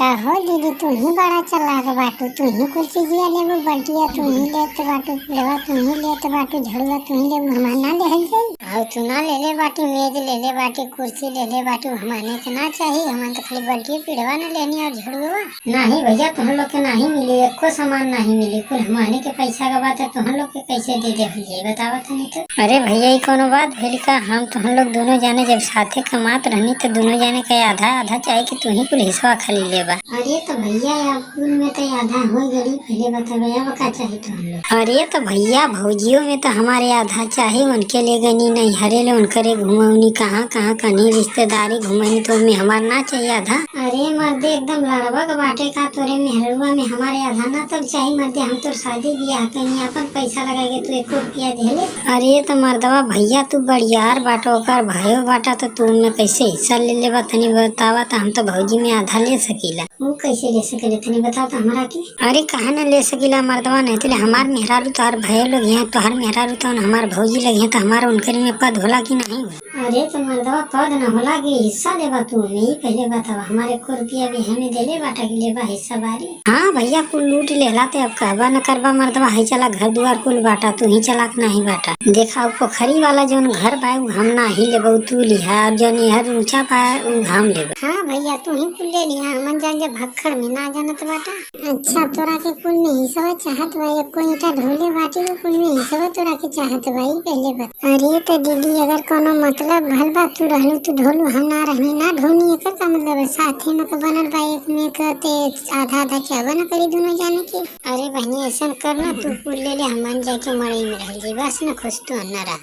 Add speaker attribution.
Speaker 1: हो दीदी, तू ही बड़ा चालाक बाटू। तू ही कुल चीजिया लेबू, बल्टिया तू ही लेत बाटू, पुलवा तू ही लेत बाटू, झड़ुआ तू ही लेबू, हमार ना लेहल जाई। और तू ना ले बाटी, मेज ले बाटी, कुर्सी ले बाटू, हमारे के ना चाहिए। हमारे तो खाली बल्टिया पिड़वा ना लेनी और झड़ुआ नहीं। भैया तुम लोग के नहीं मिली, एको सामान नहीं मिली, कुल हमारे के पैसा का बात है। तुम लोग के कैसे दे दे भैया बतावा नहीं तो। अरे भैया ये कोनो बात भेल का? हम तुम लोग दोनों जाने जब साथे कमात रहनी तो दोनों जाने का आधा आधा चाहे कि तू ही कुल हिस्सा खाली लेबा। अरे तो भैया कुल में तो आधा हो गई, पहले बता भैया का चाहिए तो हम लोग। अरे तो भैया भौजियों में तो हमारे आधा चाहिए, उनके ले गनी नहीं हरे ले उनकरे घुमौनी कहाँ कहाँ कहीं रिश्तेदारी घुमनी तो में हमारा ना चाहिए आधा। अरे मर्दे एकदम लड़वा के बाटे का तोरे मेहरुआ में हमारे आधा ना तो चाहिए मर्दे। हम तो शादी ब्याह कहीं अपन पैसा लगाएंगे तू एक रुपया दे ले। अरे तो मर्दवा भैया तू बड़ियार बाटो कर भयो बाटा तो तू में कैसे हिस्सा ले लेबा तनी बतावा। तो हम तो भौजी में आधा ले सकीला। वो कैसे ले सकेले तनी बता तो हमरा के। अरे कहा न ले सकीला मर्दवा, नहीं तो हमार मेहरारू तो हर भयो लोग हैं, तो हर मेहरारू तो हमार भौजी लगे हैं, तो हमारा उनके में पद होला की नहीं। अरे तो मर्दवा पद न होला की हिस्सा लेबा तू नहीं पहले बतावा। हमारे को रुपया भी हमें दे ले बाटा की लेबा हिस्सा बारी। हाँ भैया कुल लूट लेला ते अब कहबा न करबा मर्दवा। है चला घर दुआर कुल बाटा तू ही चलाक नहीं बाटा। देखा पोखरी वाला जो घर बा हम ना ही लेबा, तू लिहा जो हर ऊंचा पा हम लेबा। हाँ भैया तू ही कुल ले लिहा, हमन जान जे भक्खड़ में ना जानत बाटा। अच्छा तोरा के कुल में हिस्सा चाहत बा, एक कोई ईटा ढोले बाटी को कुल में हिस्सा तोरा के चाहत बा पहले बता। अरे तो दीदी अगर कोनो मतलब भल बा तू रहलू तू ढोलू हम ना रहनी ना ढोनी, एकर का मतलब साथे में बनल बा एक में कहते आधा आधा चावा न करी दोनों जाने के। अरे बहनी ऐसा करना तू कुल ले ले, हमन जाके मड़ई में रह जी बस न खुश तो न रहा।